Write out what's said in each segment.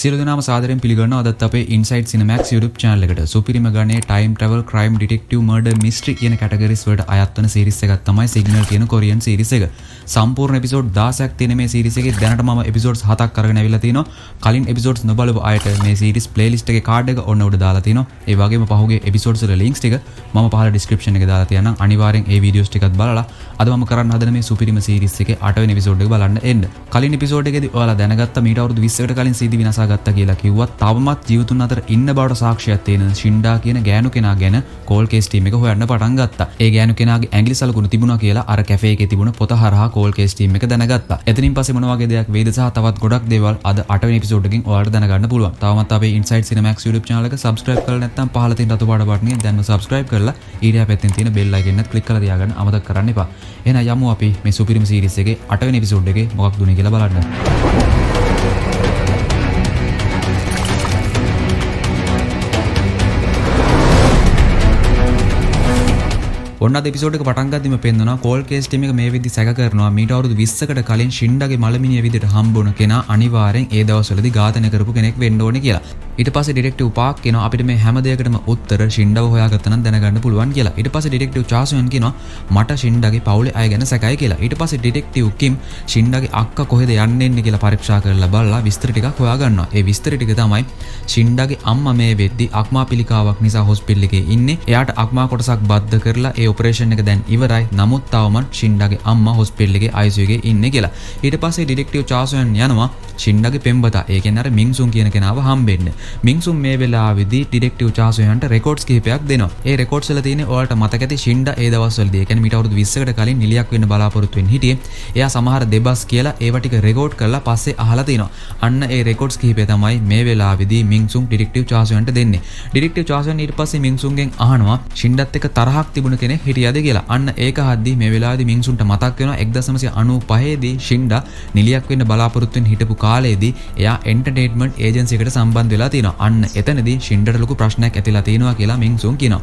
සියලු දෙනාම සාදරයෙන් පිළිගන්නවා අදත් අපේ Inside Cinemax YouTube channel එකට. සුපිරිම ගණයේ time travel crime detective murder mystery කියන categories වලට අයත් වෙන series එකක් තමයි Signal කියන Korean series එක. සම්පූර්ණ episode 16ක් තියෙන මේ series එකේ දැනට මම episodes 7ක් අරගෙන අවිලා තිනවා. කලින් episodes නොබලපු අයට මේ series playlist එකේ card එක ඔන්න උඩ දාලා තිනවා. ඒ වගේම පහුගිය episodes වල links ටික මම පහළ description එකේ දාලා තියන්නම්. අනිවාර්යෙන් ඒ videos ටිකත් බලලා අද මම කරන්න හදන මේ සුපිරිම series එකේ 8 වෙනි episode එක බලන්න එන්න. කලින් episode එකේදී ඔයාලා දැනගත්ත මීට අවුරුදු 20කට කලින් සීදි විනාශ ගත්තා කියලා කිව්වත් තවමත් ජීවතුන් අතර ඉන්න බවට සාක්ෂියක් තියෙන ශින්ඩා කියන ගෑනු කෙනා ගැන කෝල් කේස් ටීම් එක හොයන්න පටන් ගත්තා. ඒ ගෑනු කෙනාගේ ඇඟිලි සලකුණු තිබුණා කියලා අර කැෆේ එකේ තිබුණ පොත හරහා කෝල් කේස් ටීම් එක දැනගත්තා. එතනින් පස්සේ මොන වගේ දෙයක් වේද සහ තවත් ගොඩක් දේවල් අද 8 වෙනි එපිසෝඩ් එකකින් ඔයාලට දැනගන්න පුළුවන්. තවමත් අපේ Inside Cinemax YouTube channel එක subscribe කරලා නැත්නම් පහළ තියෙන රතු පාට බටන් එක දැන්ම subscribe කරලා ඊට පැත්තෙන් තියෙන bell icon එකත් click කරලා තියාගන්න අමතක කරන්න එපා. එහෙනම් යමු අපි මේ සුපිරිම series එකේ 8 වෙනි එපිසෝඩ් එකේ මොකක්ද උනේ කියලා බලන්න. ඔන්න අද එපිසෝඩ් එක පටන් ගද්දිම පෙන්නනවා කෝල් කේස් ටීම් එක මේ විදිහට සැක කරනවා මීට අවුරුදු 20කට කලින් ශින්ඩාගේ මලමිනිය විදිහට හම්බුණ කෙනා අනිවාර්යෙන් ඒ දවස්වලදී ඝාතනය කරපු කෙනෙක් වෙන්න ඕනේ කියලා. ඊට පස්සේ ඩිටෙක්ටිව් පාක් කියනවා අපිට මේ හැම දෙයකටම උත්තර ශින්ඩාව හොයාගත්තා නම් දැනගන්න පුළුවන් කියලා. ඊට පස්සේ ඩිටෙක්ටිව් චාසුයන් කියනවා මට ශින්ඩාගේ පවුලේ අය ගැන සැකයි කියලා. ඊට පස්සේ ඩිටෙක්ටිව් කිම් ශින්ඩාගේ අක්කා කොහෙද යන්නේ කියලා පරීක්ෂා කරලා බලලා විස්තර ටිකක් හොයාගන්නවා. ඒ විස්තර ටික තමයි ශින්ඩාගේ අම්මා මේ වෙද්දි අක්මා පිළිකාවක් නිසා හොස්පිටල් එකේ ඉන්නේ. එයාට අක්මා කොටසක් බද්ධ කරලා ඒ ඔපරේෂන් එක දැන් ඉවරයි. නමුත් තවමත් ශින්ඩාගේ අම්මා හොස්පිටල් එකේ ICU එකේ ඉන්නේ කියලා. ඊට පස්සේ ඩිටෙක්ටිව් චාසුයන් යනවා ශින්ඩාගේ පෙම්වතා. ඒ කියන්නේ අර මින්සුන් කියන කෙනාව හම්බෙන්න. මින්සුන් මේ වෙලාවේදී ඩිටෙක්ටිව් චාසුයන්ට රෙකෝඩ්ස් කිහිපයක් දෙනවා. ඒ රෙකෝඩ්ස් වල තියෙන්නේ ඔයාලට මතක ඇති ශින්ඩා ඒ දවස්වලදී ඒ කියන්නේ මීට අවුරුදු 20කට කලින් නිලියක් වෙන්න බලාපොරොත්තු වෙන්න හිටියේ. එයා සමහර දෙබස් කියලා ඒව ටික රෙකෝඩ් කරලා පස්සේ අහලා තිනවා. අන්න ඒ රෙකෝඩ්ස් කිහිපය තමයි මේ වෙලාවේදී මින්සුන් ඩිටෙක්ටිව් චාසුයන්ට දෙන්නේ. ඩිටෙක්ටිව් චාසුයන් ඊට පස්සේ මින්සුන්ගෙන් අහනවා ශින්ඩාත් එක්ක තරහක් තිබුණ කෙනෙක් හිටියද කියලා. අන්න ඒක හද්දී මේ වෙලාවේදී මින්සුන්ට මතක් වෙනවා 1995 දී ශින්ඩා නිලියක් වෙන්න බලාපොරොත්තු වෙන්න හිටපු කාලේදී එයා එන්ටර්ටේන්මන්ට් ඒජන්සි එකට සම්බන්ධ වෙලා තිනවා. අන්න එතනදී ශින්ඩාට ලොකු ප්‍රශ්නයක් ඇතිලා තිනවා කියලා මින්සුන් කියනවා.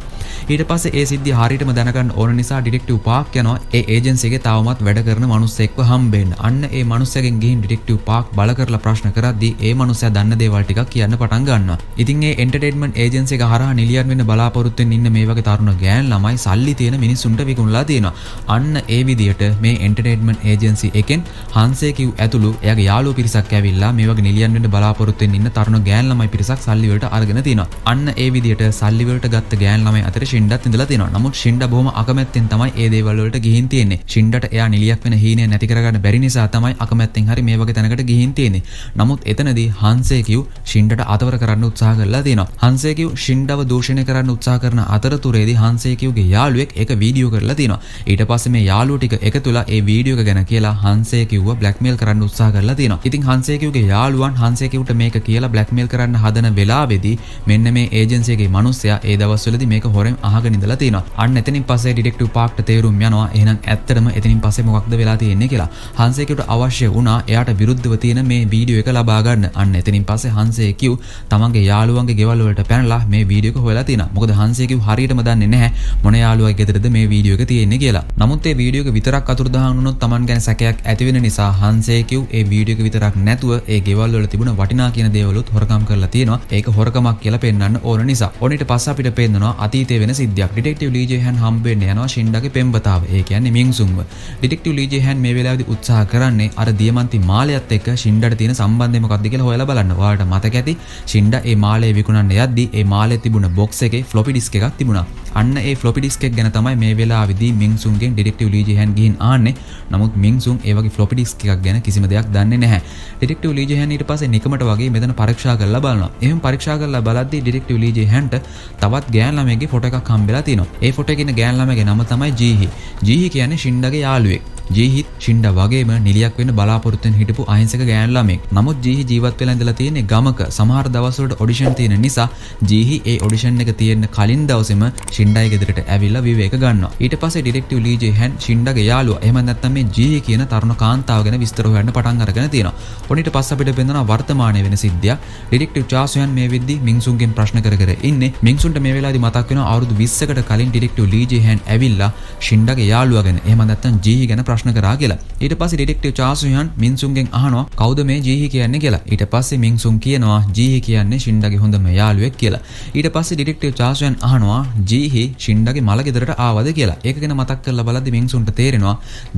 ඊට පස්සේ ඒ සිද්ධිය හරියටම දැනගන්න ඕන නිසා ඩිටෙක්ටිව් පාක් යනවා ඒ ඒජන්සි එකේ තවමත් වැඩ කරන මිනිස්සෙක්ව හම්බෙන්න. අන්න ඒ මිනිස්සගෙන් ගිහින් ඩිටෙක්ටිව් පාක් බල කරලා ප්‍රශ්න කරද්දී ඒ මිනිස්සයා දන්න දේවල් ටිකක් කියන්න පටන් ගන්නවා. ඉතින් ඒ එන්ටර්ටේන්මන්ට් ඒජන්සි එක හරහා නිලියන් වෙන්න බලාපොරොත්තු වෙන්න ඉන්න මේ වගේ තරුණ ගෑන් ළමයි සල්ලි තියෙන මිනිස්සුන්ට විකුණලා තියෙනවා. අන්න ඒ විදියට මේ එන්ටර්ටේන්මන්ට් ඒජන්සි එකෙන් හන්සේ කිව් ඇතුළු එයාගේ යාළුවෝ පිරිසක් ඇවිල්ලා මේ වගේ නිලියන් වෙන්න බලාපොරොත්තු වෙන්න ඉන්න තරුණ ගෑන් ළමයි පිරිසක් සල්ලි වලට අරගෙන තිනවා. අන්න ඒ විදියට සල්ලි වලට ගත්ත ගෑන් ළමයි අතර ශින්ඩාත් ඉඳලා තිනවා. නමුත් ශින්ඩා බොහොම අකමැත්තෙන් තමයි ඒ දේවල් වලට ගිහින් තියෙන්නේ. ශින්ඩාට එයා නිලියක් වෙන හීනය නැති කරගන්න බැරි නිසා තමයි අකමැත්තෙන් හරි මේ වගේ තැනකට ගිහින් තියෙන්නේ. නමුත් එතනදී හන්සේ කිව් ශින්ඩාට අතවර කරන්න උත්සාහ කරලා තිනවා. හන්සේ කිව් ශින්ඩාව දූෂණය කරන්න උත්සාහ කරන අතරතුරේදී හන්සේ කිව්ගේ යාළුවෙක් ඒක වීඩියෝ කරලා තිනවා. ඊට පස්සේ මේ යාළුවෝ ටික එකතුලා ඒ වීඩියෝ එක ගැන කියලා හන්සේ කිව්ව බ්ලැක්මේල් කරන්න උත්සාහ කරලා තිනවා. ඉතින් හන්සේ කිව්ගේ යාළුවන් හන්සේ කිව්ට මේක කියලා බ්ලැක්මේල් කරන්න හදන වෙලාවේදී මෙන්න මේ ඒජන්සි එකේ මිනිස්සයා ඒ දවස්වලදී මේක හොරෙන් අහගෙන ඉඳලා තිනවා. අන්න එතනින් පස්සේ ඩිටෙක්ටිව් පාක්ට තේරුම් යනවා එහෙනම් ඇත්තටම එතනින් පස්සේ මොකක්ද වෙලා තියෙන්නේ කියලා. හන්සේ කිව්ට අවශ්‍ය වුණා එයාට විරුද්ධව තියෙන මේ වීඩියෝ එක ලබා ගන්න. අන්න එතනින් පස්සේ හන්සේ කිව් තමන්ගේ යාළුවන්ගේ ගෙවල් වලට පැනලා මේ වීඩියෝ එක හොයලා තිනවා. මොකද හන්සේ කිව් හරියටම දන්නේ නැහැ මොන යාළුවගේ ගෙදරද මේ වීඩියෝ එක තියෙන්නේ කියලා. නමුත් ඒ වීඩියෝ එක විතරක් අතුරුදහන් වුණොත් තමන් ගැන සැකයක් ඇති වෙන නිසා හන්සේ කිව් ඒ වීඩියෝ එක විතරක් නැතුව ඒ ගෙවල් වල තිබුණ වටිනා කියන දේවලුත් හොරකම් කරලා තියෙනවා. ඒක හොරකමක් කියලා පෙන්වන්න ඕන නිසා. ඔනිට පස්සේ අපිට පේනවා අතීතයේ වෙන සිද්ධියක්. ඩිටෙක්ටිව් ලී ජේ hän හම්බ වෙන්න යනවා ශින්ඩාගේ පෙම්වතාව. ඒ කියන්නේ මින්සුන්ව. ඩිටෙක්ටිව් ලී ජේ hän මේ වෙලාවේදී උත්සාහ කරන්නේ අර දියමන්ති මාලයත් එක්ක ශින්ඩාට තියෙන සම්බන්ධය මොකක්ද කියලා හොයලා බලන්න. ඔයාලට මතක ඇති ශින්ඩා ඒ මාලය විකුණන්න යද්දි ඒ මාලේ තිබුණ බොක්ස් එකේ ෆ්ලොපි ඩිස්ක් එකක් තිබුණා. අන්න ඒ ෆ්ලොපි ඩිස්ක් එක ගැන තමයි මේ වෙලාවේදී මින්සුන්ගෙන් ඩිටෙක්ටිව් ලී ජේ hän ගිහින් ආන්නේ. නමුත් මින්සුන් ඒ වගේ ෆ්ලොපි ඩිස්ක් එකක් ගැන කිසිම දෙයක් දන්නේ නැහැ. ඩිටෙක්ටිව් ලී ජේ hän ඊට පස්සේ නිකමට වගේ මෙතන පරීක්ෂා කරලා බලනවා. එහෙම පරීක්ෂා කරලා බලද්දී ඩිටෙක්ටිව් ලී ජේ හන්ට තවත් ගෑන් ළමයෙක්ගේ ෆොටෝ එකක් හම්බෙලා තියෙනවා. ඒ ෆොටෝ එකේ ඉන්න ගෑන් ළමයාගේ නම තමයි ජීහි. ජීහි කියන්නේ ශින්ඩාගේ යාළුවෙක්. ජීහිත් ශින්ඩා වගේම නිලියක් වෙන්න බලාපොරොත්තු වෙන හිටපු අහිංසක ගෑන් ළමෙක්. නමුත් ජීහි ජීවත් වෙලා ඉඳලා තියෙන්නේ ගමක. සමහර දවස්වලට ඔඩිෂන් තියෙන නිසා ජීහි ඒ ඔඩිෂන් එක තියෙන කලින් දවසේම ශින්ඩාගේ ගෙදරට ඇවිල්ලා විවේක ගන්නවා. ඊට පස්සේ ඩිටෙක්ටිව් ලී ජේ hän ශින්ඩාගේ යාළුවා එහෙම නැත්නම් මේ ජීහි කියන තරුණ කාන්තාව ගැන විස්තර හොයන්න පටන් අරගෙන තියෙනවා. ඔනිට පස්සේ අපිට පෙන්නනවා වර්තමානයේ වෙන සිද්ධියක්. ඩිටෙක්ටිව් චාසුයන් මේ වෙද්දි මින්සුන්ගෙන් ප්‍රශ්න කර කර ඉන්නේ. මින්සුන්ට මේ වෙලාවේදී මතක් වෙනවා අවුරුදු 20කට කලින් ඩිටෙක්ටිව් ලී ජේ hän ඇවිල්ලා ශින්ඩාගේ යාළුවා ගැන එහෙම නැත්නම් ජීහි ගැන ප්‍රශ්න කරා කියලා. ඊට පස්සේ ඩිටෙක්ටිව් චාසුයන් මින්සුන්ගෙන් අහනවා කවුද මේ ජීහි කියන්නේ කියලා. ඊට පස්සේ මින්සුන් කියනවා ජීහි කියන්නේ ෂින්ඩාගේ හොඳම යාළුවෙක් කියලා. ඊට පස්සේ ඩිටෙක්ටිව් චාසුයන් අහනවා ජීහි ෂින්ඩාගේ මල ගෙදරට ආවද කියලා. ඒක ගැන මතක් කරලා බලද්දි මින්සුන්ට තේරෙනවා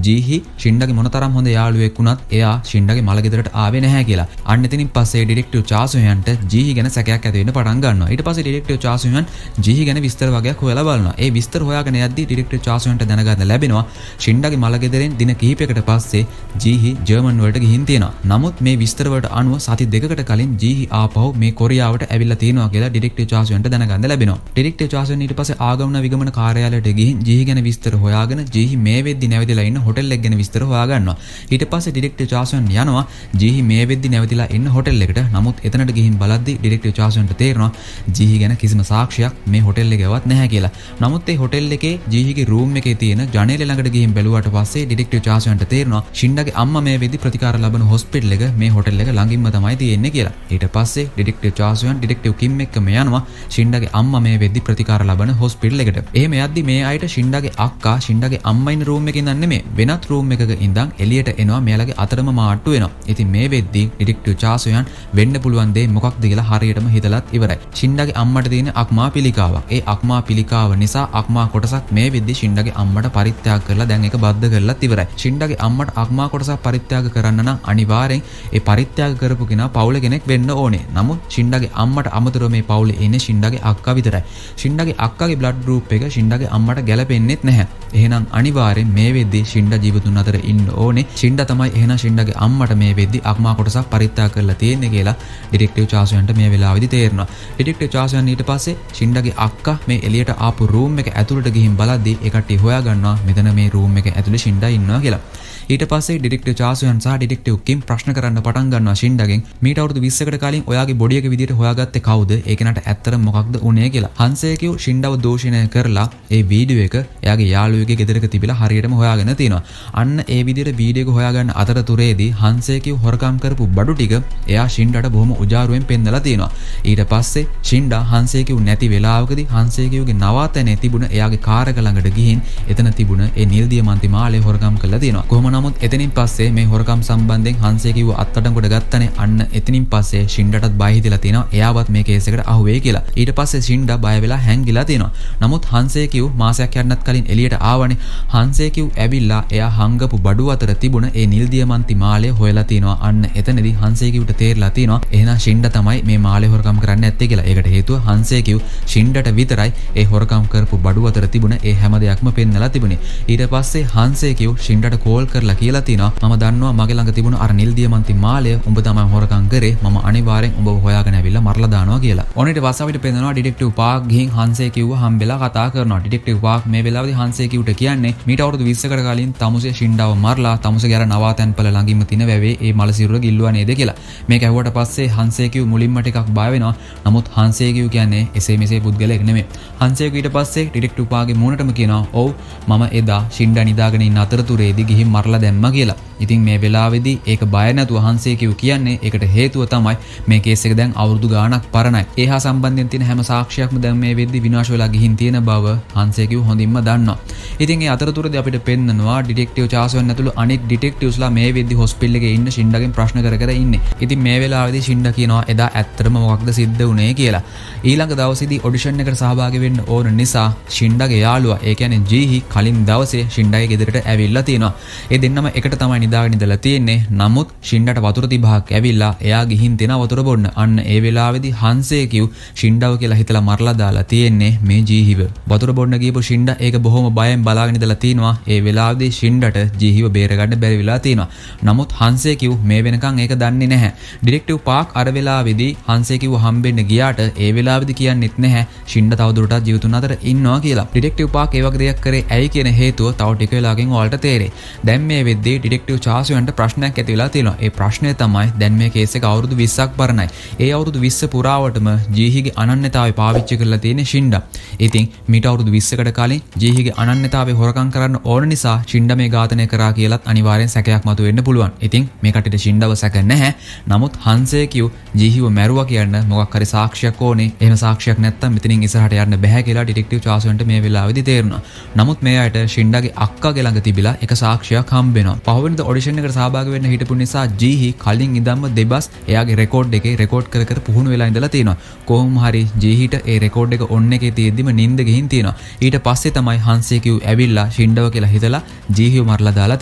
ජීහි ෂින්ඩාගේ මොනතරම් හොඳ යාළුවෙක් වුණත් එයා ෂින්ඩාගේ මල ගෙදරට ආවේ නැහැ කියලා. අන්න එතනින් පස්සේ ඩිටෙක්ටිව් චාසුයන්ට ජීහි ගැන සැකයක් ඇති වෙන්න පටන් ගන්නවා. ඊට පස්සේ ඩිටෙක්ටිව් චාසුයන් ජීහි ගැන විස්තර වගේක් හොයලා බලනවා. ඒ විස්තර හොයාගෙන යද්දී ඩිටෙක්ටිව් චාසුයන්ට දැනගන්න ලැබෙනවා ෂින්ඩාගේ මල ගෙදරෙන් දින කිහිපයකට පස්සේ ජීහි ජර්මන් වලට ගිහින් තියෙනවා. නමුත් මේ විස්තර වලට අනුව සති දෙකකට කලින් ජීහි ආපහු මේ කොරියාවට ඇවිල්ලා තියෙනවා කියලා ඩිටෙක්ටිව් චාසුයන්ට දැනගන්න ලැබෙනවා. ඩිටෙක්ටිව් චාසුයන් ඊට පස්සේ ආගමන විගමන කාර්යාලයට ගිහින් ජීහි ගැන විස්තර හොයාගෙන ජීහි මේ වෙද්දි නැවතිලා ඉන්න හොටෙල් එක ගැන විස්තර හොයාගන්නවා. ඊට පස්සේ ඩිටෙක්ටිව් චාසුයන් යනවා ජීහි මේ වෙද්දි නැවතිලා ඉන්න හොටෙල් එකට. නමුත් එතනට ගිහින් බලද්දි ඩිටෙක්ටිව් චාසුයන්ට තේරෙනවා ජීහි ගැන කිසිම සාක්ෂියක් මේ හොටෙල් එකේවත් නැහැ කියලා. නමුත් ඒ හොටෙල් එකේ ජීහිගේ රූම් එකේ තියෙන ජනේලෙ ළඟට ගිහින් බැලුවාට පස්සේ ඩිටෙක්ටිව් චාසුයන්ට තේරෙනවා ෂින්ඩාගේ අම්මා මේ වෙද්දි ප්‍රතිකාර ලබන හොස්පිටල් එක මේ හොටෙල් එක ළඟින්ම තමයි තියෙන්නේ කියලා. ඊට පස්සේ ඩිටෙක්ටිව් චාසුයන් ඩිටෙක්ටිව් කිම් එක්කම යනවා ෂින්ඩාගේ අම්මා මේ වෙද්දි ප්‍රතිකාර ලබන හොස්පිටල් එකට. එහෙම යද්දි මේ අයට ෂින්ඩාගේ අක්කා ෂින්ඩාගේ අම්මා ඉන්න රූම් එකේ ඉඳන් නෙමෙයි වෙනත් රූම් එකක ඉඳන් එළියට එනවා මෙයාලගේ අතරම මාට්ටු වෙනවා. ඉතින් මේ වෙද්දි ඩිටෙක්ටිව් චාසුයන් වෙන්න පුළුවන් දේ මොකක්ද කියලා හරියටම හිතලත් ඉවරයි. ෂින්ඩාගේ අම්මට තියෙන අක්මා පිළිකාවක්. ඒ අක්මා පිළිකාව නිසා අක්මා කොටසක් මේ වෙද්දි ෂින්ඩාගේ අම්මට පරිත්‍යාග කරලා දැන් ඒක බද්ධ කරලත් ඉවරයි. ෂින්ඩාගේ අම්මට අක්මා කොටසක් පරිත්‍යාග කරන්න නම් අනිවාර්යෙන් ඒ පරිත්‍යාග කරපු කෙනා පවුලේ කෙනෙක් වෙන්න ඕනේ. නමුත් ෂින්ඩාගේ අම්මට අමතරව මේ පවුලේ ඉන්නේ ෂින්ඩාගේ අක්කා විතරයි. ෂින්ඩාගේ අක්කාගේ බ්ලඩ් ගෲප් එක ෂින්ඩාගේ අම්මට ගැලපෙන්නේත් නැහැ. එහෙනම් අනිවාර්යෙන් මේ වෙද්දි ෂින්ඩා ජීවිතුන් අතර ඉන්න ඕනේ. ෂින්ඩා තමයි එහෙනම් ෂින්ඩාගේ අම්මට මේ වෙද්දි අක්මා කොටසක් පරිත්‍යාග කරලා තියෙන්නේ කියලා ඩිටෙක්ටිව් චාසුයන්ට මේ වෙලාවේදී තේරෙනවා. ඩිටෙක්ටිව් චාසුයන් ඊට පස්සේ ෂින්ඩාගේ අක්කා මේ එළියට ආපු රූම් එක ඇතුළට ගිහින් බලද්දී ඒ කට්ටිය හොයා ගන්නවා මෙතන මේ රූම් එක ඇතුළේ ෂින්ඩා ඉන්නවා කියලා. ඊට පස්සේ ඩිටෙක්ටිව් චාසුයන් සහ ඩිටෙක්ටිව් කිම් ප්‍රශ්න කරන්න පටන් ගන්නවා ෂින්ඩාගෙන් මීට අවුරුදු 20කට කලින් ඔයාගේ බොඩි එක විදියට හොයාගත්තේ කවුද? ඒ කෙනාට ඇත්තටම මොකක්ද උනේ කියලා. හන්සේකියු ෂින්ඩාව දෝෂණය කරලා ඒ වීඩියෝ එක එයාගේ යාළුවෙකුගේ ගෙදරක තිබිලා හරියටම හොයාගෙන තිනවා. අන්න ඒ විදියට වීඩියෝ එක හොයාගන්න අතරතුරේදී හන්සේකියු හොරකම් කරපු බඩු ටික එයා ෂින්ඩාට බොහොම උජාරුවෙන් පෙන්නලා තිනවා. ඊට පස්සේ ෂින්ඩා හන්සේකියු නැති වෙලාවකදී හන්සේකියුගේ නවාතැනේ තිබුණ එයාගේ කාර් එක ළඟට ගිහින් එතන තිබුණ ඒ නිල් දියමන්ති මාලේ හොරකම් කරලා තිනවා. කොහොම නමුත් එතනින් පස්සේ මේ හොරකම් සම්බන්ධයෙන් හන්සේකියුව අත්අඩංගුවට ගත්තනේ. අන්න එතනින් පස්සේ ෂින්ඩාටත් බය හිතලා තිනවා එයාවත් මේ කේස් එකට අහු වෙයි කියලා. ඊට පස්සේ ෂින්ඩා බය වෙලා හැංගිලා තිනවා. නමුත් හන්සේකියු මාසයක් යන්නත් කලින් එළියට ආවනේ. හන්සේකියු ඇවිල්ලා එයා හංගපු බඩුව අතර තිබුණ ඒ නිල් දියමන්ති මාලේ හොයලා තිනවා. අන්න එතනදී හන්සේකියුට තේරලා තිනවා එහෙනම් ෂින්ඩා තමයි මේ මාලේ හොරකම් කරන්න ඇත්තේ කියලා. ඒකට හේතුව හන්සේකියු ෂින්ඩාට විතරයි ඒ හොරකම් කරපු බඩුව අතර තිබුණ ඒ හැම දෙයක්ම පෙන්නලා තිබුණේ. ඊට පස්සේ හන්සේකියු ෂින්ඩාට කෝල් කරලා කියලා තිනවා මම දන්නවා මගේ ළඟ තිබුණ අර නිල් දියමන්ති මාලය උඹ තමයි හොරකම් කරේ. මම අනිවාර්යෙන් උඹව හොයාගෙන ඇවිල්ලා මරලා දානවා කියලා. ඔන්න ඊට පස්සේ අපිට පේනවා ඩිටෙක්ටිව් පාක් ගිහින් හන්සේකියුව හම්බෙලා කතා කරනවා. ඩිටෙක්ටිව් පාක් මේ වෙලාවේදී හන්සේකියුට කියන්නේ මීට අවුරුදු 20කට කලින් තමුසේ ෂින්ඩාව මරලා තමුසේගේ අර නවාතැන්පල ළඟින්ම තියෙන වැවේ ඒ මල සිරුර ගිල්ලුවා නේද කියලා. මේක ඇහුවට පස්සේ හන්සේකියු මුලින්ම ටිකක් බය වෙනවා. නමුත් හන්සේකියු කියන්නේ එසේ මෙසේ පුද්ගලයෙක් නෙමෙයි. හන්සේකියු ඊට පස්සේ ඩිටෙක්ටිව් පාගේ මූණටම කියනවා ඔව් මම එදා ෂින්ඩා නිදාගෙන ඉන්න අතරතුරේදී ගිහින් මරලා දැම්මා කියලා. ඉතින් මේ වෙලාවේදී ඒක බය නැතුව හන්සේකියු කියන්නේ ඒකට හේතුව තමයි මේ කේස් එක දැන් අවුරුදු ගාණක් පරණයි. ඒ හා සම්බන්ධයෙන් තියෙන හැම සාක්ෂියක්ම දැන් මේ වෙද්දි විනාශ වෙලා ගිහින් තියෙන බව හන්සේකියු හොඳින්ම දන්නවා. ඉතින් ඒ අතරතුරදී අපිට පෙන්නනවා ඩිටෙක්ටිව් චාසුයන් ඇතුළු අනිත් ඩිටෙක්ටිව්ස්ලා මේ වෙද්දි හොස්පිටල් එකේ ඉන්න ෂින්ඩාගෙන් ප්‍රශ්න කර කර ඉන්නේ. ඉතින් මේ වෙලාවේදී ෂින්ඩා කියනවා එදා ඇත්තටම මොකක්ද සිද්ධ වුනේ කියලා. ඊළඟ දවසේදී ඔඩිෂන් එකට සහභාගී වෙන්න ඕන නිසා ෂින්ඩාගේ යාළුවා ඒ කියන්නේ ජීහි කලින් දවසේ ෂින්ඩාගේ ගෙදරට ඇවිල්ලා තියෙනවා. ඒ දෙන්නම එකට තමයි නිදාගෙන ඉඳලා තියෙන්නේ. නමුත් ෂින්ඩාට වතුර තිබහක් ඇවිල්ලා එයා ගිහින් දෙන වතුර බොන්න. අන්න ඒ වෙලාවේදී හන්සේකියු ෂින්ඩාව කියලා හිතලා මරලා දාලා තියෙන්නේ මේ ජීහිව. වතුර බොන්න ගියපු ෂින්ඩා ඒක බොහොම බයෙන් බලාගෙන ඉඳලා තිනවා. ඒ වෙලාවේදී ෂින්ඩාට ජීහිව බේරගන්න බැරි වෙලා තියෙනවා. නමුත් හන්සේකියු මේ වෙනකන් ඒක දන්නේ නැහැ. ඩිටෙක්ටිව් පාක් අර වෙලාවේදී හන්සේකියු හම්බෙන්න ගියාට ඒ වෙලාවේදී කියන්නෙත් නැහැ ෂින්ඩා තවදුරටත් ජීවිතුන් අතර ඉන්නවා කියලා. ඩිටෙක්ටිව් පාක් ඒ වගේ දෙයක් කරේ ඇයි කියන හේතුව තව ටික වෙලාවකින් ඔයාලට තේරෙයි. දැන් මේ වෙද්දී ඩිටෙක්ටිව් චාසුයන්ට ප්‍රශ්නයක් ඇති වෙලා තියෙනවා. ඒ ප්‍රශ්නය තමයි දැන් මේ කේස් එක අවුරුදු 20ක් පරණයි. ඒ අවුරුදු 20 පුරාවටම ජීහිගේ අනන්‍යතාවය පාවිච්චි කරලා තියෙන ෂින්ඩා. ඉතින් මීට අවුරුදු 20කට කලින් ජීහිගේ අනන්‍යතාවය හොරකම් කරන්න ඕන නිසා ෂින්ඩා මේ ඝාතනය කරා කියලාත් අනිවාර්යෙන් සැකයක් මතුවෙන්න පුළුවන්. ඉතින් මේ කටට ෂින්ඩාව සැක නැහැ. නමුත් හන්සේකියු ජීහිව මැරුවා කියන්න මොකක් හරි සාක්ෂියක් ඕනේ. එහෙම සාක්ෂියක් නැත්තම් මෙතනින් ඉස්සරහට යන්න බෑ කියලා ඩිටෙක්ටිව් චාසුයන්ට මේ වෙලාවේදී තේරුණා. නමුත් මේ අයට ෂින්ඩාගේ අක්කාගේ ළඟ තිබිලා එක සාක්ෂියක් හම්බ වෙනවා. පහුවෙනිදා ඔඩිෂන් එකට සහභාගී වෙන්න හිටපු නිසා ජීහි කලින් ඉඳන්ම දෙබස් එයාගේ රෙකෝඩ් එකේ රෙකෝඩ් කර කර පුහුණු වෙලා ඉඳලා තියෙනවා. කොහොම හරි ජීහිට ඒ රෙකෝඩ් එක ඔන් එකේ තියෙද්දිම නිින්ද ගිහින් තියෙනවා. ඊට පස්සේ තමයි හංසේකියු ඇවිල්ලා ෂින්ඩව කියලා හිතලා ජීහිව මරලා දාලා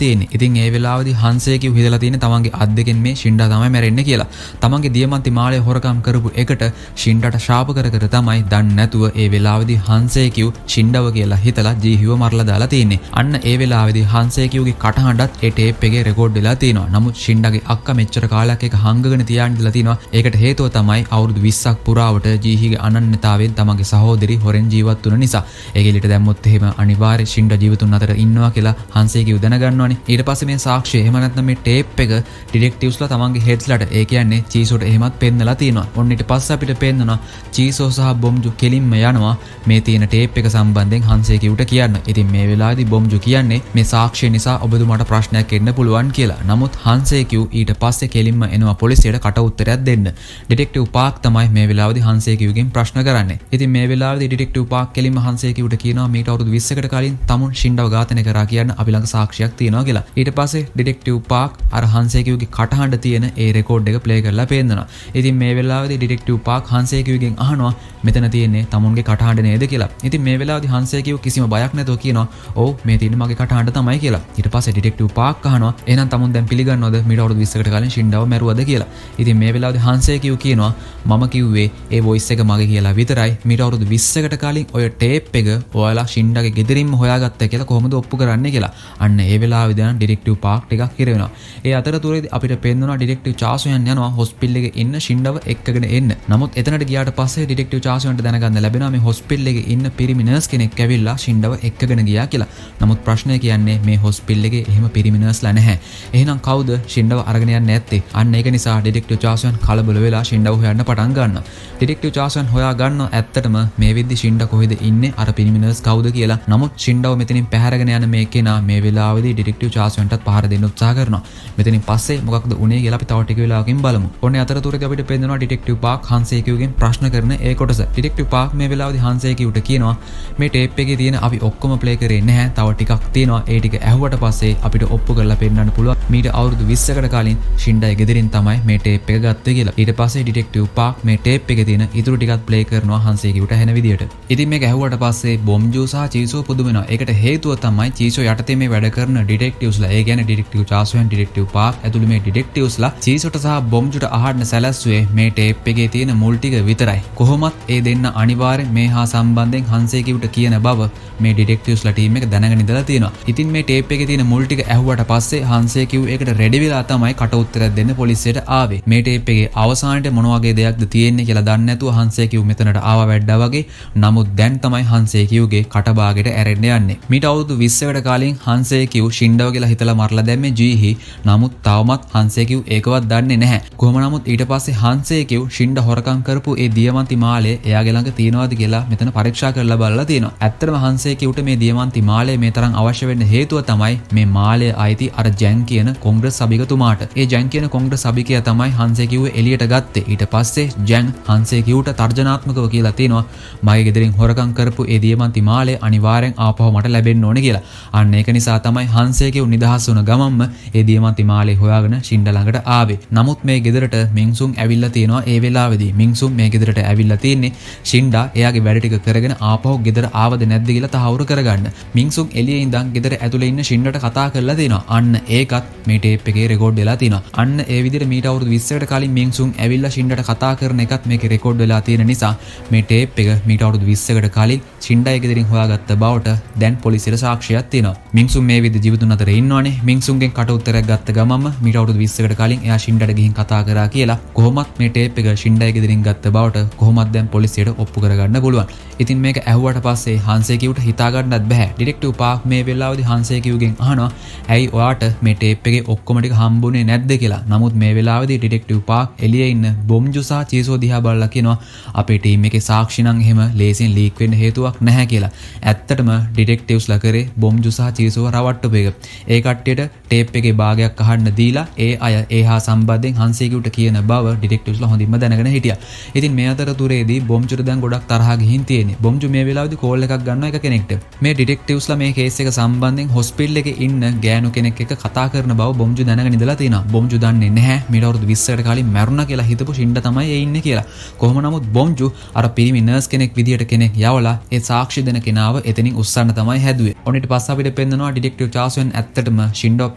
තියෙන්නේ. ඉතින් ඒ වෙලාවේදී හංසේකියු හිතලා තියෙන්නේ තමන්ගේ අත් දෙකෙන් මේ ෂින්ඩා තමයි මැරෙන්නේ කියලා. තමන්ගේ දියමන්ති මාලේ හොරකම් කරපු එකට ෂින්ඩාට ශාප කර කර තමයි දන්නේ නැතුව ඒ වෙලාවේදී හංසේකියු ෂින්ඩව කියලා හිතලා ජීහිව මරලා දාලා තියෙන්නේ. අන්න ඒ වෙලාවේදී හංසේකියුගේ කටහඬත් ඒ ටේප් එකේ රෙකෝඩ් වෙලා තියෙනවා. නමුත් ෂින්ඩාගේ අක්කා මෙච්චර කාලයක් එක හංගගෙන තියාගෙන ඉඳලා තිනවා. ඒකට හේතුව තමයි අවුරුදු 20ක් පුරාවට ජීහිගේ අනන්‍යතාවයෙන් තමන්ගේ සහෝදරි හොරෙන් ජීවත් වුණ නිසා. ඒක එළියට දැම්මොත් එහෙම අනිවාර්ය ෂින්ඩා ජීවිතුන් අතර ඉන්නවා කියලා හංසේකියු දැනගන්නවනේ. ඊට පස්සේ මේ සාක්ෂිය එහෙම නැත්නම් මේ ටේප් එක ඩිටෙක්ටිව්ස්ලා තමන්ගේ හෙඩ්ස්ලාට ඒ කියන්නේ චීසෝට එහෙමත් පෙන්නලා තියෙනවා. ඔන්න ඊට පස්සේ අපිට පෙන්නනවා චීසෝ සහ බොම්ජු කෙලින්ම යනවා මේ තියෙන ටේප් එක සම්බන්ධයෙන් හංසේකියුට කියන්න. ඉතින් මේ වෙලාවේදී බොම්ජු කියන්නේ මේ සාක්ෂිය නිසා ඔබතුමාට ප්‍රශ්නයක් එන්න පුළුවන් කියලා. නමුත් හංසේකියු ඊට පස්සේ කෙලින්ම එනවා පොලිසියට කට උත්තරයක් දෙන්න. ඩිටෙක්ටිව් පාක් තමයි මේ වෙලාවේදී හංසේකියුගෙන් ප්‍රශ්න කරන්නේ. ඉතින් මේ වෙලාවේදී ඩිටෙක්ටිව් පාක් කෙලින්ම හංසේකියුට කියනවා මීට අවුරුදු 20කට කලින් තමුන් ෂින්ඩව ඝාතනය කරා කියන්න අපි ළඟ සාක්ෂියක් තියෙනවා කියලා. ඊට පස්සේ ඩිටෙක්ටිව් පාක් අර හංසේකියුගේ කටහඬ තියෙන ඒ රෙකෝඩ් එක ප්ලේ කරලා පෙන්නනවා. ඉතින් මේ වෙලාවේදී ඩිටෙක්ටිව් පාක් හංසේකියුගෙන් අහනවා මෙතන තියෙන්නේ තමුන්ගේ කටහඬ නේද කියලා. ඉතින් මේ වෙලාවේදී හංසේකියු කිසිම බයක් නැතුව කියනවා ඔව් මේ තියෙන්නේ මගේ කටහඬ තමයි කියලා. ඊට පස්සේ ඩිටෙක්ටිව් පාක් අහනවා එහෙනම් තමුන් දැන් පිළිගන්නවද මීට අවුරුදු 20කට කලින් ෂින්ඩව මැරුවද කියලා. ඉතින් මේ වෙලාවේදී හංසේකියු කියනවා මම කිව්වේ ඒ වොයිස් එක මගේ කියලා විතරයි. මීට අවුරුදු 20කට කලින් ඔය ටේප් එක ඔයාලා ෂින්ඩාගේ ගෙදරින්ම හොයාගත්තා කියලා කොහොමද ඔප්පු කරන්නේ කියලා. අන්න ඒ වෙලාවේදී දැන් ඩිටෙක්ටිව් පාක් ටිකක් හිර වෙනවා. ඒ අතරතුරේදී අපිට පෙන්වනවා ඩිටෙක්ටිව් චාසෝයන් යනවා හොස්පිටල් එකේ ඉන්න ෂින්ඩව එක්කගෙන එන්න. නමුත් එතනට ගියාට පස්සේ ඩිටෙක්ටිව් චාසෝයන්ට දැනගන්න ලැබෙනවා මේ හොස්පිටල් එකේ ඉන්න පිරිමි නර්ස් කෙනෙක් ඇවිල්ලා ෂින්ඩව එක්කගෙන ගියා කියලා. නමුත් ප්‍රශ්නය කියන්නේ මේ හොස්පිටල් එකේ එහෙම පිරිමි නර්ස්ලා නැහැ. එහෙනම් කවුද ෂින්ඩව අරගෙන යන්නේ නැත්තේ? අන්න ඒක නිසා ඩිටෙක්ටිව් චාසෝයන් කලබල වෙලා ෂින්ඩව හොයන්න පටන් ගන්නවා. ඩිටෙක්ටිව් චාසෝයන් හොයා ගන්නවා ඇත්තටම මේ වෙද්දි ෂින්ඩා කොහෙද ඉන්නේ අර පිරිමි නර්ස් කවුද කියලා. නමුත් ෂින්ඩව මෙතනින් පැහැරගෙන යන මේ කෙනා මේ වෙලාවේදී ඩිටෙක්ටිව් චාසෝයන්ටත් පහර දෙන්න උත්සාහ කරනවා. මෙතනින් පස්සේ මොකක්ද උනේ කියලා අපි තව ටික වෙලාවකින් බලමු. ඔන්නේ අතරතුරේදී අපිට පෙන්නනවා ඩිටෙක්ටිව් පාක් හංසේකියුගෙන් ප්‍රශ්න කරන ඒ කොටස. ඩිටෙක්ටිව් පාක් මේ වෙලාවේදී හංසේකියුට කියනවා මේ ටේප් එකේ තියෙන අපි ඔක්කොම ප්ලේ කරේ නැහැ. තව ටිකක් තියෙනවා. ඒ ටික ඇහුවට පස්සේ අපිට ඔප්පු කරලා පෙන්නන්න පුළුවන් මීට අවුරුදු 20කට කලින් ෂින්ඩාගේ ගෙදරින් තමයි මේ ටේප් එක ගත්තේ කියලා. ඊට පස්සේ ඩිටෙක්ටිව් පාක් මේ ටේප් එකේ තියෙන ඉතුරු ටිකත් ප්ලේ කරනවා හංසේකියුට ඇහෙන විදියට. ඉතින් මේක ඇහුවට පස්සේ බොම්ජු සහ චීසෝ පුදුම වෙනවා. ඒකට හේතුව තමයි චීසෝ යටතේ මේ වැඩ කරන ඩිටෙක්ටිව්ස්ලා. ඒ කියන්නේ ඩිටෙක්ටිව් චාසෝයන් ඩිටෙක්ටිව් පාක් ඇතුළු මේ ඩිටෙක්ටිව්ස්ලා චීසෝට සහ බොම්ජුට අහන්න සැලැස්සුවේ මේ ටේප් එකේ තියෙන මුල් ටික විතරයි. කොහොමත් ඒ දෙන්න අනිවාර්යෙන් මේ හා සම්බන්ධයෙන් හංසේකියුට කියන බව මේ ඩිටෙක්ටිව්ස්ලා ටීම් එක දැනගෙන ඉඳලා තියෙනවා. ඉතින් මේ ටේප් එකේ තියෙන මුල් ටික ඇහුවට පස්සේ හංසේකියු ඒකට රෙඩි වෙලා තමයි කට උත්තරයක් දෙන්න පොලිසියට ආවේ. මේ ටේප් එකේ අවසානයේ මොන වගේ දෙයක්ද තියෙන්නේ කියලා දන්නේ නැතුව හංසේකියු මෙතනට ආවා වැඩා වගේ. නමුත් දැන් තමයි හංසේකියුගේ කටභාගයට ඇරෙන්න යන්නේ. මීට අවුරුදු 20කට කලින් හංසේකියු ෂින්ඩව කියලා හිතලා මරලා දැම්මේ ජීහි. නමුත් තවමත් හංසේකියු ඒකවත් දන්නේ නැහැ. කොහොම නමුත් ඊට පස්සේ හංසේකියු ෂින්ඩා හොරකම් කරපු ඒ දියමන්ති මාලය එයාගේ ළඟ තියෙනවද කියලා මෙතන පරීක්ෂා කරලා බලලා තියෙනවා. ඇත්තටම හංසේකියුට මේ දියමන්ති මාලය මේ තරම් අවශ්‍ය වෙන්න හේතුව තමයි මේ මාලය අයිති අර ජැන් කියන කොංග්‍රස් සභිකතුමාට. ඒ ජැන් කියන කොංග්‍රස් සභිකයා තමයි හංසේකියුව එළියට ගත්තේ. ඊට පස්සේ ජැන් හංසේකියුට තර්ජනාත්මකව කියලා තියෙනවා මගේ ගෙදරින් හොරකම් කරපු ඒ දියමන්ති මාලය අනිවාර්යෙන් ආපහු මට ලැබෙන්න ඕනේ කියලා. අන්න ඒක නිසා තමයි හංසේකියු නිදහස් වුණ ගමන්ම ඒ දියමන්ති මාලය හොයාගෙන ෂින්ඩා ළඟට ආවේ. නමුත් මේ ගෙදරට මින්සුන් ඇවිල්ලා තියෙනවා ඒ වෙලාවේදී. මින්සුන් මේ ගෙදරට ඇවිල්ලා තියෙන්නේ ෂින්ඩා එයාගේ වැඩ ටික කරගෙන ආපහු ගෙදර ආවද නැද්ද කියලා තහවුරු කරගන්න. මින්සුන් එළියේ ඉඳන් ගෙදර ඇතුලේ ඉන්න ෂින්ඩාට කතා කරලා තියෙනවා. අන්න ඒකත් මේ ටේප් එකේ රෙකෝඩ් වෙලා තියෙනවා. අන්න ඒ විදිහට මීට අවුරුදු 20කට කලින් මින්සුන් ඇවිල්ලා ෂින්ඩාට කතා කරන එකත් මේකේ රෙකෝඩ් වෙලා තියෙන නිසා මේ ටේප් එක මීට අවුරුදු 20කට කලින් ෂින්ඩාගේ ගෙදරින් හොයාගත්ත බවට දැන් පොලිසියට සාක්ෂියක් තියෙනවා. මින්සුන් මේ විදිහට ජීවිතුන් අතර ඉන්නවනේ. මින්සුන්ගෙන් කට උත්තරයක් ගත්ත ගමන්ම මීට අවුරුදු 20කට කලින් එයා ෂින්ඩාට ගිහින් කතා කරා කියලා කොහොමත් මේ ටේප් එක ෂින්ඩාගේ ගෙදරින් ගත්ත බවට කොහොමත් දැන් පොලිසියට ඔප්පු කරගන්න පුළුවන්. ඉතින් මේක ඇහුවට පස්සේ හංසේකියුට හිතා ගන්නත් බෑ. ඩිටෙක්ටිව් පාක් මේ වෙලාවේදී හංසේකියුගෙන් අහනවා ඇයි ඔයාට මේ ටේප් එකේ ඔක්කොම ටික හම්බුනේ නැද්ද කියලා. නමුත් මේ වෙලාවේදී ඩිටෙක්ටිව් පාක් එළියේ ඉන්න බොම්ජු සහ චීසෝ දිහා බලලා කියනවා අපේ ටීම් එකේ සාක්ෂි නම් එහෙම ලේසියෙන් ලීක් වෙන්න හේතුවක් නැහැ කියලා. ඇත්තටම ඩිටෙක්ටිව්ස්ලා කරේ බොම්ජු සහ චීසෝව රවට්ටපු එක. ඒ කට්ටියට ටේප් එකේ භාගයක් අහන්න දීලා ඒ අය ඒහා සම්බන්ධයෙන් හංසේකියුට කියන බව ඩිටෙක්ටිව්ස්ලා හොඳින්ම දැනගෙන හිටියා. ඉතින් මේ අතරතුරේදී බොම්ජුට දැන් ගොඩක් තරහා ගිහින් තියෙන්නේ. බොම්ජු මේ වෙලාවේදී කෝල් එකක් ගන්නවා එක කෙනෙක්ට. මේ ඩිටෙක්ටිව්ස්ලා මේ කේස් එක සම්බන්ධයෙන් හොස්පිටල් එකේ ඉන්න ගෑනු කෙනෙක් එක්ක කතා කරන බව බොම්ජු දැනගෙන ඉඳලා තියෙනවා. බොම්ජු දන්නේ නැහැ මීට අවුරුදු 20කට කලින් මැරුණා කියලා හිතපු ෂින්ඩා තමයි ඒ ඉන්නේ කියලා. කොහොම නමුත් බොම්ජු අර පිරිමි නර්ස් කෙනෙක් විදියට කෙනෙක් යවලා ඒ සාක්ෂි දෙන කෙනාව එතනින් උස්සන්න තමයි හැදුවේ. ඔන්න ඊට පස්සේ අපිට පෙන්නනවා ඩිටෙක්ටිව් චාසුන් ඇත්තටම ෂින්ඩාව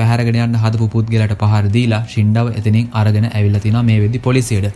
පැහැරගෙන යන්න හදපු පුද්ගලයාට පහර දීලා ෂින්ඩාව එතනින් අරගෙන ඇවිල්ලා තිනවා මේ වෙද්දි පොලිසියට.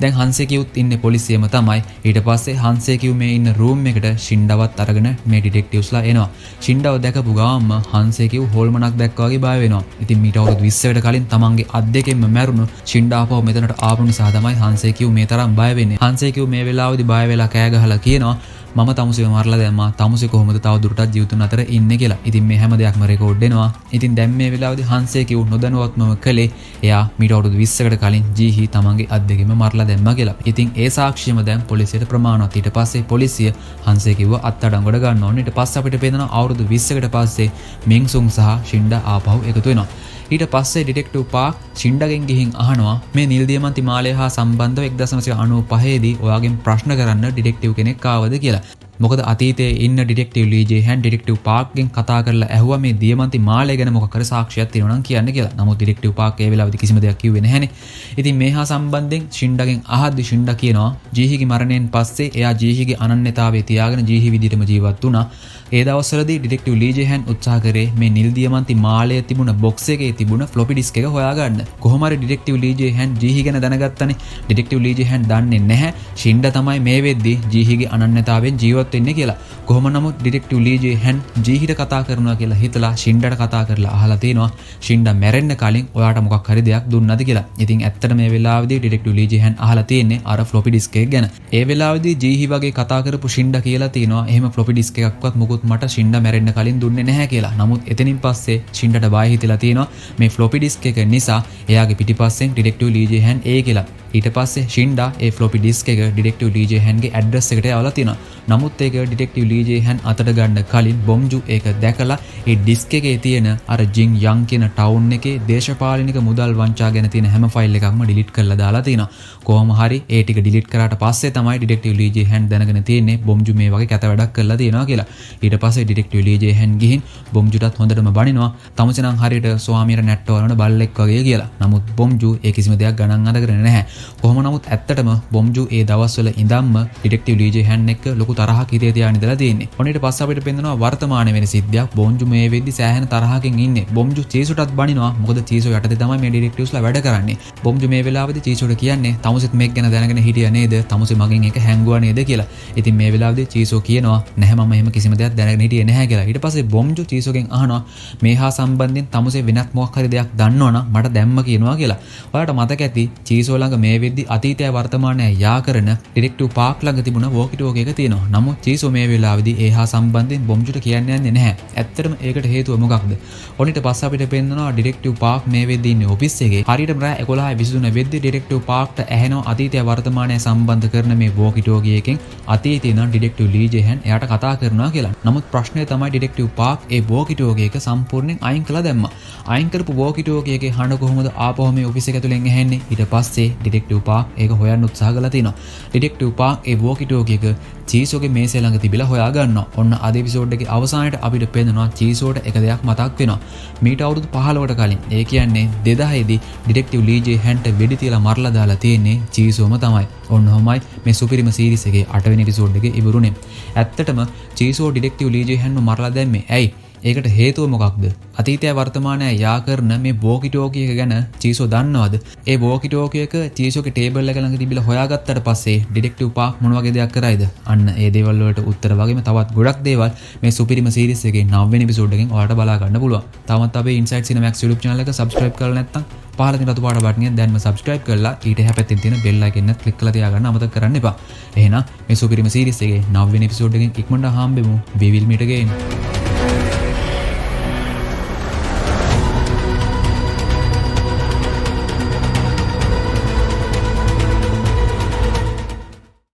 දැන් හන්සේකියුත් ඉන්නේ පොලිසියම තමයි. ඊට පස්සේ හන්සේකියු මේ ඉන්න රූම් එකට ෂින්ඩාවත් අරගෙන මේ ඩිටෙක්ටිව්ස්ලා එනවා. ෂින්ඩාව දැකපු ගාම හන්සේකියු හොල්මනක් දැක්කා වගේ බය වෙනවා. ඉතින් මීට අවුරුදු 20කට කලින් තමන්ගේ අත් දෙකෙන්ම මැරුණු ෂින්ඩාපව මෙතනට ආපු නිසා තමයි හන්සේකියු මේ තරම් බය වෙන්නේ. හන්සේකියු මේ වෙලාවේදී බය වෙලා කෑ ගහලා කියනවා මම තමුසෙව මරලා දැම්මා. තමුසෙ කොහොමද තව දුරටත් ජීවිතුන් අතර ඉන්නේ කියලා. ඉතින් මේ හැම දෙයක්ම රෙකෝඩ් වෙනවා. ඉතින් දැන් මේ වෙලාවේදී හන්සේකියු නොදැනුවත්වම කළේ එයා මීට අවුරුදු 20කට කලින් ජීහි තමන්ගේ අත් දෙකෙන්ම මරලා දැම්මා කියලා. ඉතින් ඒ සාක්ෂියම දැන් පොලිසියට ප්‍රමාණවත්. ඊට පස්සේ පොලිසිය හන්සේකියුව අත්අඩංගුවට ගන්නවා. ඊට පස්සේ අපිට පේනවා අවුරුදු 20කට පස්සේ මින්සුන් සහ ෂින්ඩා ආපහු එකතු වෙනවා. ඊට පස්සේ ඩිටෙක්ටිව් පාක් ෂින්ඩාගෙන් ගිහින් අහනවා මේ නිල් දියමන්ති මාලය හා සම්බන්ධව 1995 දී ඔයාගෙන් ප්‍රශ්න කරන්න ඩිටෙක්ටිව් කෙනෙක් ආවද කියලා. මොකද අතීතයේ ඉන්න ඩිටෙක්ටිව් ලී ජේ හැන් ඩිටෙක්ටිව් පාක්ගෙන් කතා කරලා ඇහුවා මේ දියමන්ති මාලය ගැන මොකක් කර සාක්ෂියක් තියෙනවා නම් කියන්න කියලා. නමුත් ඩිටෙක්ටිව් පාක් ඒ වෙලාවේදී කිසිම දෙයක් කිව්වේ නැහැනේ. ඉතින් මේ හා සම්බන්ධයෙන් ෂින්ඩාගෙන් අහද්දි ෂින්ඩා කියනවා ජීහිගේ මරණයෙන් පස්සේ එයා ජීහිගේ අනන්‍යතාවය තියාගෙන ජීහි විදිහටම ජීවත් වුණා. ඒ දවස්වලදී ඩිටෙක්ටිව් ලී ජේ හැන් උත්සාහ කරේ මේ නිල් දියමන්ති මාලය තිබුණ බොක්ස් එකේ තිබුණ ෆ්ලොපි ඩිස්ක් එක හොයාගන්න. කොහොම හරි ඩිටෙක්ටිව් ලී ජේ හැන් ජීහි ගැන දැනගත්තනේ. ඩිටෙක්ටිව් ලී ජේ හැන් දන්නේ නැහැ ෂින්ඩා තමයි මේ වෙද්දී ජීහිගේ අනන්‍යතාවයෙන් ජීවත් වෙන්නේ කියලා. කොහොම නමුත් ඩිටෙක්ටිව් ලී ජේ හැන් ජීහිට කතා කරනවා කියලා හිතලා ෂින්ඩාට කතා කරලා අහලා තිනවා ෂින්ඩා මැරෙන්න කලින් ඔයාට මොකක් හරි දෙයක් දුන්නද කියලා. ඉතින් ඇත්තට මේ වෙලාවේදී ඩිටෙක්ටිව් ලී ජේ හැන් අහලා තියෙන්නේ අර ෆ්ලොපි ඩිස්ක් එක ගැන. ඒ වෙලාවේදී ජීහි වගේ කතා කරපු ෂින්ඩා කියලා තිනවා එහෙම ෆ්ලොපි ඩිස්ක් එකක්වත් මුකුත් මට ෂින්ඩා මැරෙන්න කලින් දුන්නේ නැහැ කියලා. නමුත් එතනින් පස්සේ ෂින්ඩාට බය හිතලා තිනවා මේ ෆ්ලොපි ඩිස්ක් එක නිසා එයාගේ පිටිපස්සෙන් ඩිටෙක්ටිව් ලී ජේ හැන් ඒ කියලා. ඊට පස්සේ ෂින්ඩා ඒ ෆ්ලොපි ඩිස්ක් එක ඩිටෙක්ටිව් ලී ජේ හැන්ගේ ඇඩ්‍රස් එකට යවලා තිනවා. නමුත් ඒක ඩිටෙක්ටිව් ලී ජේ හැන් අතට ගන්න කලින් බොම්ජු ඒක දැකලා ඒ ඩිස්ක් එකේ තියෙන අර ජින් යන් කියන ටවුන් එකේ දේශපාලනික මුදල් වංචා ගැන තියෙන හැම ෆයිල් එකක්ම ඩිලීට් කරලා දාලා තිනවා. කොහොම හරි ඒ ටික ඩිලීට් කරාට පස්සේ තමයි ඩිටෙක්ටිව් ලී ජේ හැන් දැනගෙන තියෙන්නේ බොම්ජු මේ වගේ කැත වැඩක් කරලා තියෙනවා කියලා. ඊට පස්සේ ඩිටෙක්ටිව් ලී ජේ හැන් ගිහින් බොම්ජුටත් හොඳටම බනිනවා. තමචනම් හරියට ස්වාමීර නැට්ටවලන බල්ලෙක් වගේ කියලා. නමුත් බොම්ජු ඒ කිසිම දෙයක් ගණන් අරගෙන නැහැ. කොහොම නමුත් ඇත්තටම බොම්ජු ඒ දවස්වල ඉඳන්ම ඩිටෙක්ටිව් ලී ජේ හැන් එක්ක ලොකු තරහක් හිතේ තියාගෙන ඉඳලා තියෙන්නේ. ඔන්න ඊට පස්සේ අපිට පෙන්නනවා වර්තමානයේ වෙන සිද්ධියක්. බොම්ජු මේ වෙද්දි සෑහෙන තරහකින් ඉන්නේ. බොම්ජු චීසුටත් බනිනවා. මොකද චීසු යටතේ තමයි මේ ඩිටෙක්ටිව්ස්ලා වැඩ කරන්නේ. බොම්ජු මේ වෙලාවේදී චීසුට කියන්නේ තමුසෙත් මේක ගැන දැනගෙන හිටියා නේද? තමුසෙ මගෙන් එක හැංගුවා නේද කියලා. ඉතින් මේ වෙලාවේදී චීසෝ කියනවා නැහැ මම එහෙම කිසිම දෙයක් දැනගෙන හිටියේ නැහැ කියලා. ඊට පස්සේ බොම්ජු චීසෝගෙන් අහනවා මේ හා සම්බන්ධයෙන් තමුසෙ වෙනත් මොකක් හරි දෙයක් දන්නවනම් මට දැම්ම කියනවා කියලා. ඔයාලට මතක ඇති චීසෝ ළඟ මේ වෙද්දි අතීතය වර්තමානය යා කරන ඩිටෙක්ටිව් පාක් ළඟ තිබුණ වෝකි ටෝකි එක තියෙනවා. නමුත් චීසෝ මේ වෙලාවේදී ඒ හා සම්බන්ධයෙන් බොම්ජුට කියන්න යන්නේ නැහැ. ඇත්තටම ඒකට හේතුව මොකක්ද? ඔන්න ඊට පස්සේ අපිට පෙන්නනවා ඩිටෙක්ටිව් පාක් මේ වෙද්දි ඉන්නේ ඔෆිස් එකේ. හරියටම රෑ 11:23 වෙද්දි ඩිටෙක්ටිව් පාක්ට ඇහෙනවා අතීතය වර්තමානය සම්බන්ධ කරන මේ වෝකි ටෝකි එකෙන් අතීතේ නම් ඩිටෙක්ටිව් ලී ජේ හැන් එයාට කතා කරනවා කියලා. නමුත් ප්‍රශ්නේ තමයි ඩිටෙක්ටිව් පාක් ඒ වෝකි ටෝකි එක සම්පූර්ණයෙන් අයින් කළා දැම්මා. අයින් කරපු වෝකි ටෝකි එකේ හඬ කොහොමද ආපහු මේ ඔෆිස් එක ඇතුලෙන් ඇහෙන්නේ? ඊට පස්සේ ඩිටෙක්ටිව් පාක් ඒක හොයන්න උත්සාහ කළා තියෙනවා. ඩිටෙක්ටිව් පාක් ඒ වෝකි ටෝකි එක චීසෝගේ මේසෙ ළඟ තිබිලා හොයා ගන්නවා. ඔන්න අද එපිසෝඩ් එකේ අවසානයේට අපිට පේනවා චීසෝට එක දෙයක් මතක් වෙනවා. මීට අවුරුදු 15කට කලින් ඒ කියන්නේ 2000 දී ඩිටෙක්ටිව් ලී ජේ හැන්ට වෙඩි තියලා මරලා දාලා තියෙන්නේ චීසෝම තමයි. ඔන්න ඔහොමයි මේ සුපිරිම සීරීස් එකේ 8 වෙනි එපිසෝඩ් එකේ ඉවරුනේ. ඇත්තටම චීසෝ ඩිටෙක්ටිව් ලී ජේ හැන්ව මරලා දැම්මේ ඇයි? ඒකට හේතුව මොකක්ද? අතීතය වර්තමානය යා කරන මේ වෝකි ටෝකි එක ගැන චීසෝ දන්නවද? ඒ වෝකි ටෝකි එක චීසෝගේ ටේබල් එක ළඟ තිබිලා හොයාගත්තට පස්සේ ඩිටෙක්ටිව් පාක් මොන වගේ දෙයක් කරයිද? අන්න ඒ දේවල් වලට උත්තර වගේම තවත් ගොඩක් දේවල් මේ සුපිරිම සීරීස් එකේ 9 වෙනි එපිසෝඩ් එකෙන් ඔයාලට බලා ගන්න පුළුවන්. තාමත් අපේ Inside Cinemax YouTube channel එක subscribe කරලා නැත්නම් පහළ තියෙන රතු පාට බටන් එක දැන්ම subscribe කරලා ඊට එහා පැත්තේ තියෙන bell icon එකත් click කරලා තියාගන්න අමතක කරන්න එපා. එහෙනම් මේ සුපිරිම සීරීස් එකේ 9 වෙනි එපිසෝඩ් එකෙන් ඉක්මනට හම්බෙමු. We will meet again.